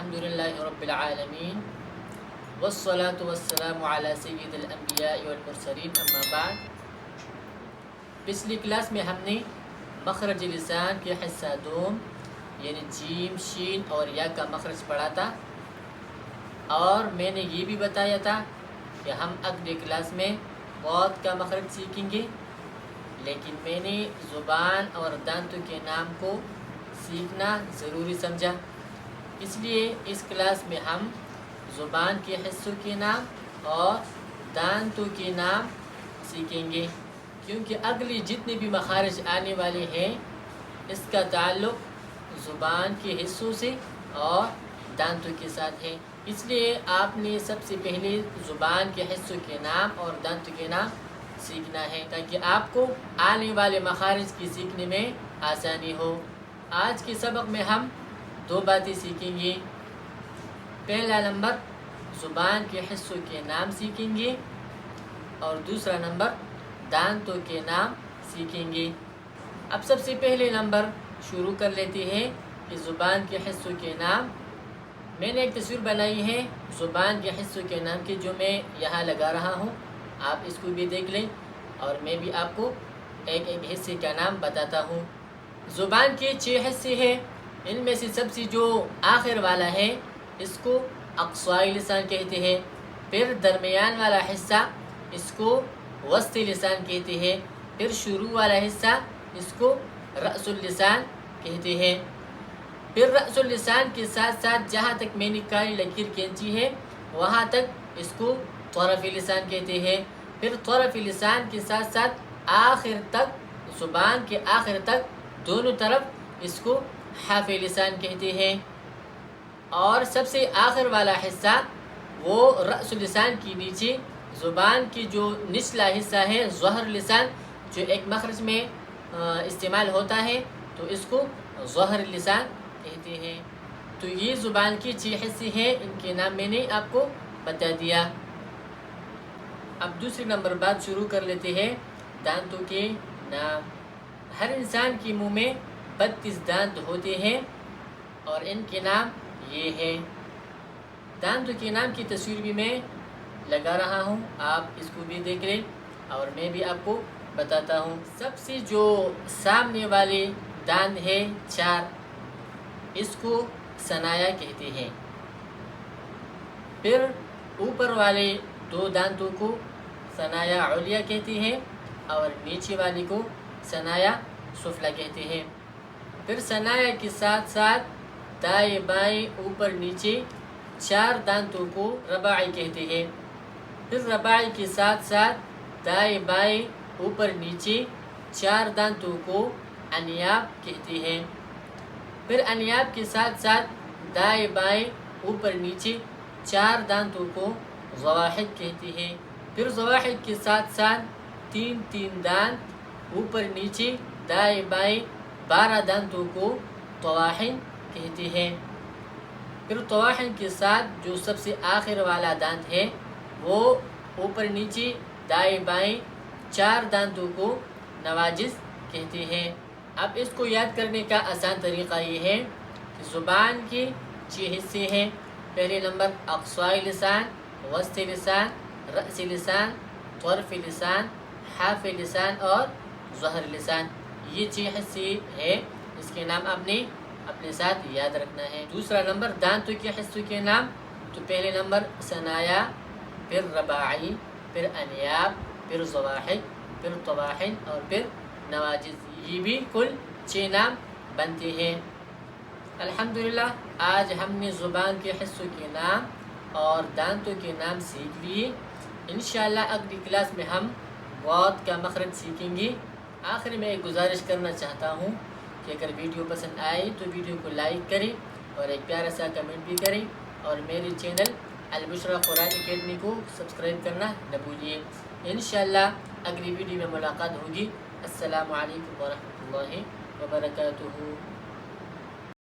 الحمدللہ رب العالمین والصلاة والسلام علی سید الانبیاء والمرسلین اما بعد۔ پچھلی کلاس میں ہم نے مخرج لسان کے حصہ دوم یعنی جیم شین اور یا کا مخرج پڑھا تھا، اور میں نے یہ بھی بتایا تھا کہ ہم اگلی کلاس میں غوط کا مخرج سیکھیں گے، لیکن میں نے زبان اور دانتوں کے نام کو سیکھنا ضروری سمجھا، اس لیے اس کلاس میں ہم زبان کے حصوں کے نام اور دانتوں کے نام سیکھیں گے، کیونکہ اگلی جتنے بھی مخارج آنے والے ہیں اس کا تعلق زبان کے حصوں سے اور دانتوں کے ساتھ ہے، اس لیے آپ نے سب سے پہلے زبان کے حصوں کے نام اور دانتوں کے نام سیکھنا ہے تاکہ آپ کو آنے والے مخارج کی سیکھنے میں آسانی ہو۔ آج کے سبق میں ہم دو باتیں سیکھیں گے۔ پہلا نمبر زبان کے حصوں کے نام سیکھیں گے اور دوسرا نمبر دانتوں کے نام سیکھیں گے۔ اب سب سے پہلے نمبر شروع کر لیتے ہیں کہ زبان کے حصوں کے نام۔ میں نے ایک تصویر بنائی ہے زبان کے حصوں کے نام کی، جو میں یہاں لگا رہا ہوں، آپ اس کو بھی دیکھ لیں اور میں بھی آپ کو ایک ایک حصے کا نام بتاتا ہوں۔ زبان کے 6 حصے ہیں، ان میں سے سب سے جو آخر والا ہے اس کو اقصائی لسان کہتے ہیں، پھر درمیان والا حصہ اس کو وسطی لسان کہتے ہیں، پھر شروع والا حصہ اس کو رأس اللسان کہتے ہیں، پھر رأس اللسان کے ساتھ ساتھ جہاں تک میں نے کالی لکیر کھینچی ہے وہاں تک اس کو طرف لسان کہتے ہیں، پھر طرف لسان کے ساتھ ساتھ آخر تک، زبان کے آخر تک دونوں طرف اس کو حاف لسان کہتے ہیں، اور سب سے آخر والا حصہ وہ رأس اللسان کی نیچے زبان کی جو نچلا حصہ ہے ظہر لسان، جو ایک مخرج میں استعمال ہوتا ہے تو اس کو ظہر لسان کہتے ہیں۔ تو یہ زبان کی 6 حصے ہیں، ان کے نام میں نے آپ کو بتا دیا۔ اب دوسری نمبر بات شروع کر لیتے ہیں دانتوں کے نام۔ ہر انسان کے منہ میں 32 دانت ہوتے ہیں اور ان کے نام یہ ہے۔ دانتوں کے نام کی تصویر بھی میں لگا رہا ہوں، آپ اس کو بھی دیکھ لیں اور میں بھی آپ کو بتاتا ہوں۔ سب سے جو سامنے والے دانت ہے 4، اس کو ثنایا کہتے ہیں، پھر اوپر والے 2 دانتوں کو ثنایا علیا کہتے ہیں اور نیچے والے کو ثنایا سفلا کہتے ہیں، پھر ثنایا کے ساتھ ساتھ دائیں بائیں اوپر نیچے 4 دانتوں کو رباعی کہتے ہیں، پھر رباعی کے ساتھ ساتھ دائیں بائیں اوپر نیچے 4 دانتوں کو انیاب کہتے ہیں، پھر انیاب کے ساتھ ساتھ دائیں بائیں اوپر نیچے 4 دانتوں کو ضواحک کہتے ہیں، پھر ضواحک کے ساتھ ساتھ 3 دانت اوپر نیچے دائیں بائیں 12 دانتوں کو طواحن کہتے ہیں، پھر طواحن کے ساتھ جو سب سے آخر والا دانت ہے وہ اوپر نیچے دائیں بائیں 4 دانتوں کو نواجذ کہتے ہیں۔ اب اس کو یاد کرنے کا آسان طریقہ یہ ہے کہ زبان کے 6 حصے ہیں۔ پہلے نمبر اقصائی لسان، وسطی لسان، رأس لسان، طرف لسان، حاف لسان اور ظہر لسان، یہ 6 حصے ہیں، اس کے نام آپ نے اپنے ساتھ یاد رکھنا ہے۔ دوسرا نمبر دانتوں کے حصوں کے نام، تو پہلے نمبر ثنایا، پھر رباعی، پھر انیاب، پھر ضواحک، پھر طواحن اور پھر نواجذ، یہ بھی کل 6 نام بنتے ہیں۔ الحمدللہ آج ہم نے زبان کے حصوں کے نام اور دانتوں کے نام سیکھ لیے۔ انشاءاللہ اگلی کلاس میں ہم غوط کا مخرج سیکھیں گے۔ آخر میں ایک گزارش کرنا چاہتا ہوں کہ اگر ویڈیو پسند آئے تو ویڈیو کو لائک کریں اور ایک پیارا سا کمنٹ بھی کریں، اور میرے چینل البشرا قرآن اکیڈمی کو سبسکرائب کرنا نہ بھولیے۔ انشاءاللہ اگلی ویڈیو میں ملاقات ہوگی۔ السلام علیکم ورحمۃ اللہ وبرکاتہ۔